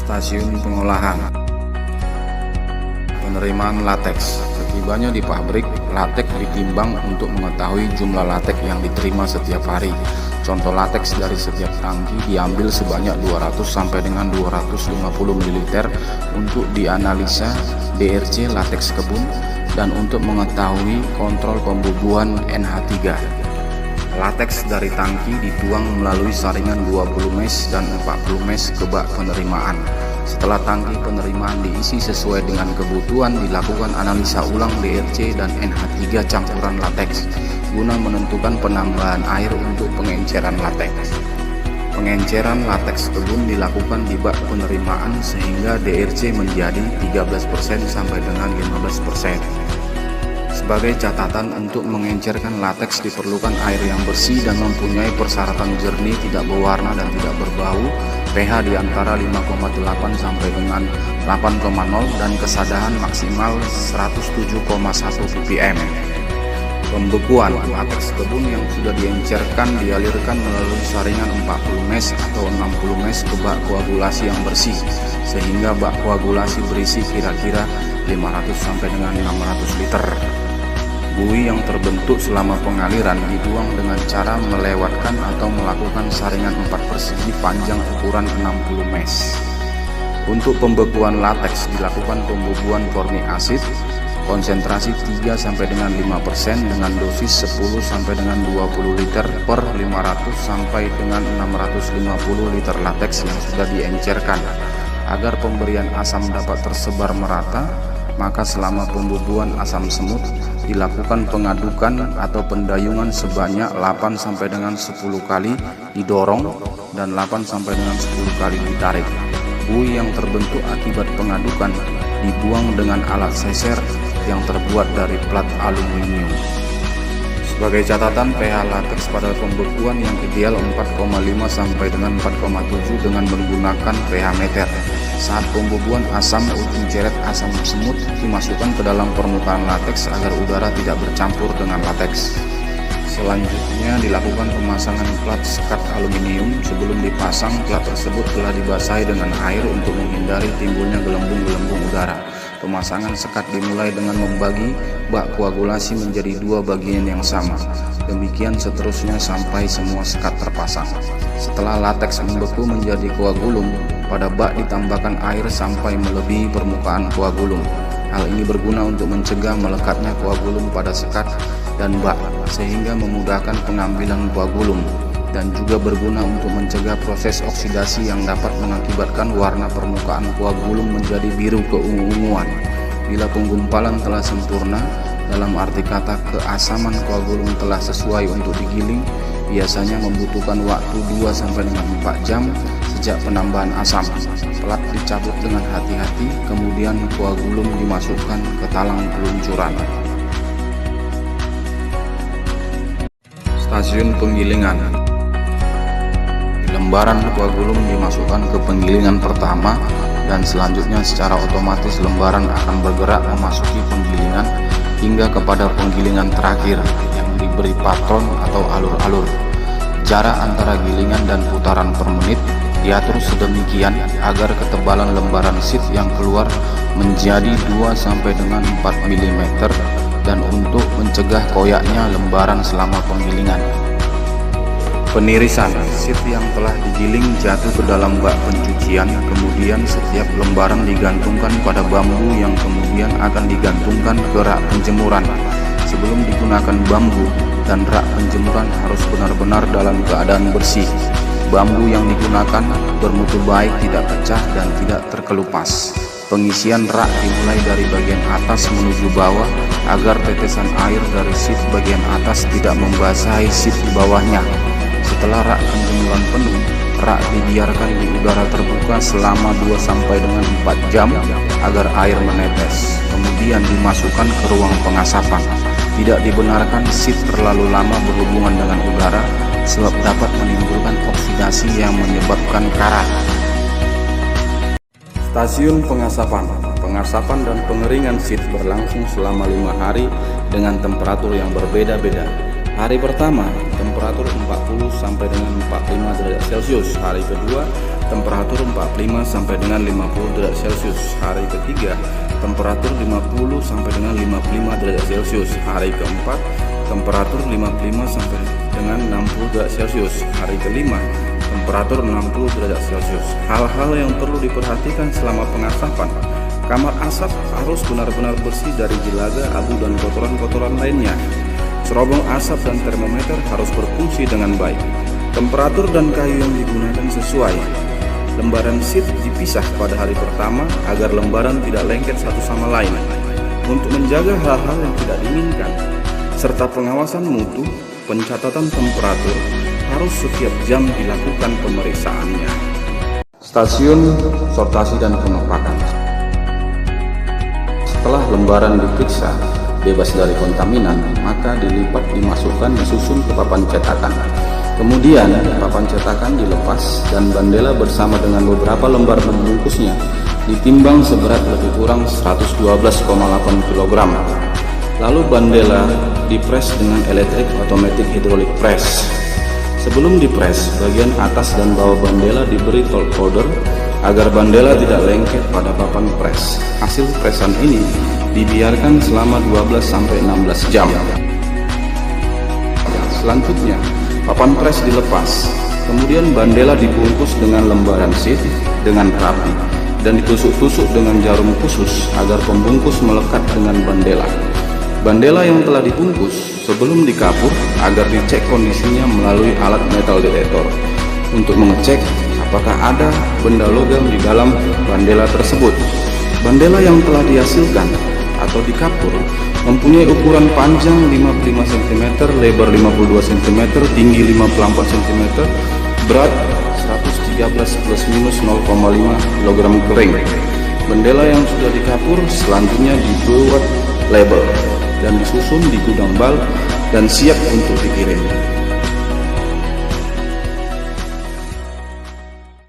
Stasiun pengolahan penerimaan lateks. Setibanya di pabrik, lateks ditimbang untuk mengetahui jumlah lateks yang diterima setiap hari. Contoh lateks dari setiap tangki diambil sebanyak 200 sampai dengan 250 ml untuk dianalisa DRC lateks kebun dan untuk mengetahui kontrol pembubuhan NH3. Lateks dari tangki dituang melalui saringan 20 mes dan 40 mes ke bak penerimaan. Setelah tangki penerimaan diisi sesuai dengan kebutuhan, dilakukan analisa ulang DRC dan NH3 campuran lateks guna menentukan penambahan air untuk pengenceran lateks. Pengenceran lateks kebun dilakukan di bak penerimaan sehingga DRC menjadi 13% sampai dengan 15%. Sebagai catatan, untuk mengencerkan lateks diperlukan air yang bersih dan mempunyai persyaratan jernih, tidak berwarna dan tidak berbau, pH di antara 5,8 sampai dengan 8,0 dan kesadaran maksimal 107,1 ppm. Pembekuan lateks kebun yang sudah diencerkan dialirkan melalui saringan 40 mes atau 60 mes ke bak koagulasi yang bersih, sehingga bak koagulasi berisi kira-kira 500 sampai dengan 600 liter. Buih yang terbentuk selama pengaliran dibuang dengan cara melewatkan atau melakukan saringan 4 persegi panjang ukuran 60 mes. Untuk pembekuan lateks dilakukan pembubuhan formic acid konsentrasi 3 sampai dengan 5% dengan dosis 10 sampai dengan 20 liter per 500 sampai dengan 650 liter lateks yang sudah diencerkan. Agar pemberian asam dapat tersebar merata, maka selama pembubuhan asam semut dilakukan pengadukan atau pendayungan sebanyak 8 sampai dengan 10 kali didorong dan 8 sampai dengan 10 kali ditarik. Buih yang terbentuk akibat pengadukan dibuang dengan alat seser yang terbuat dari plat aluminium. Sebagai catatan, pH lateks pada pembekuan yang ideal 4,5 sampai dengan 4,7 dengan menggunakan pH meter. Saat pembubuhan asam, ujung ceret asam semut dimasukkan ke dalam permukaan lateks agar udara tidak bercampur dengan lateks. Selanjutnya dilakukan pemasangan plat sekat aluminium. Sebelum dipasang, plat tersebut telah dibasahi dengan air untuk menghindari timbulnya gelembung-gelembung udara. Pemasangan sekat dimulai dengan membagi bak koagulasi menjadi 2 bagian yang sama. Demikian seterusnya sampai semua sekat terpasang. Setelah lateks membeku menjadi koagulum, pada bak ditambahkan air sampai melebihi permukaan koagulum. Hal ini berguna untuk mencegah melekatnya koagulum pada sekat dan bak, sehingga memudahkan pengambilan koagulum, dan juga berguna untuk mencegah proses oksidasi yang dapat mengakibatkan warna permukaan koagulum menjadi biru keungu-unguan. Bila penggumpalan telah sempurna, dalam arti kata keasaman koagulum telah sesuai untuk digiling, biasanya membutuhkan waktu 2 sampai dengan 4 jam sejak penambahan asam. Plat dicabut dengan hati-hati, kemudian koagulum dimasukkan ke talang peluncuran. Stasiun penggilingan. Lembaran koagulum dimasukkan ke penggilingan pertama dan selanjutnya secara otomatis lembaran akan bergerak memasuki penggilingan hingga kepada penggilingan terakhir yang diberi patron atau alur-alur. Jarak antara gilingan dan putaran per menit diatur sedemikian agar ketebalan lembaran sheet yang keluar menjadi 2 sampai dengan 4 mm dan untuk mencegah koyaknya lembaran selama penggilingan. Penirisan, sheet yang telah digiling jatuh ke dalam bak pencucian, kemudian setiap lembaran digantungkan pada bambu yang kemudian akan digantungkan ke rak penjemuran. Sebelum digunakan bambu dan rak penjemuran harus benar-benar dalam keadaan bersih. Bambu yang digunakan bermutu baik, tidak pecah dan tidak terkelupas. Pengisian rak dimulai dari bagian atas menuju bawah agar tetesan air dari sheet bagian atas tidak membasahi sheet di bawahnya. Setelah rak penjemuran penuh, rak dibiarkan di udara terbuka selama 2 sampai dengan 4 jam agar air menetes. Kemudian dimasukkan ke ruang pengasapan. Tidak dibenarkan sheet terlalu lama berhubungan dengan udara sebab dapat menimbulkan oksidasi yang menyebabkan karat. Stasiun pengasapan. Pengasapan dan pengeringan sheet berlangsung selama 5 hari dengan temperatur yang berbeda-beda. Hari pertama, temperatur 40 sampai dengan 45 derajat Celcius. Hari kedua, temperatur 45 sampai dengan 50 derajat Celcius. Hari ketiga, temperatur 50 sampai dengan 55 derajat Celcius. Hari keempat, temperatur 55 sampai dengan 60 derajat Celcius. Hari kelima, temperatur 60 derajat Celcius. Hal-hal yang perlu diperhatikan selama pengasapan. Kamar asap harus benar-benar bersih dari jelaga, abu, dan kotoran-kotoran lainnya. Cerobong asap dan termometer harus berfungsi dengan baik. Temperatur dan kayu yang digunakan sesuai. Lembaran sheet dipisah pada hari pertama agar lembaran tidak lengket satu sama lain. Untuk menjaga hal-hal yang tidak diinginkan, serta pengawasan mutu, pencatatan temperatur harus setiap jam dilakukan pemeriksaannya. Stasiun sortasi dan pengepakan. Setelah lembaran diperiksa bebas dari kontaminan, maka dilipat, dimasukkan, disusun ke papan cetakan. Kemudian papan cetakan dilepas dan bandela bersama dengan beberapa lembar pembungkusnya ditimbang seberat lebih kurang 112,8 kg. Lalu bandela dipres dengan electric automatic hydraulic press. Sebelum dipres, bagian atas dan bawah bandela diberi torque holder agar bandela tidak lengket pada papan pres. Hasil presan ini dibiarkan selama 12-16 jam. Selanjutnya, papan pres dilepas. Kemudian bandela dibungkus dengan lembaran sheet dengan rapi dan ditusuk-tusuk dengan jarum khusus agar pembungkus melekat dengan bandela. Bandela yang telah dibungkus sebelum dikapur agar dicek kondisinya melalui alat metal detektor untuk mengecek apakah ada benda logam di dalam bandela tersebut. Bandela yang telah dihasilkan atau dikapur mempunyai ukuran panjang 55 cm, lebar 52 cm, tinggi 54 cm, berat 113 plus minus 0,5 kg kering. Bandela yang sudah dikapur selanjutnya dibuat label dan disusun di gudang bal dan siap untuk dikirim.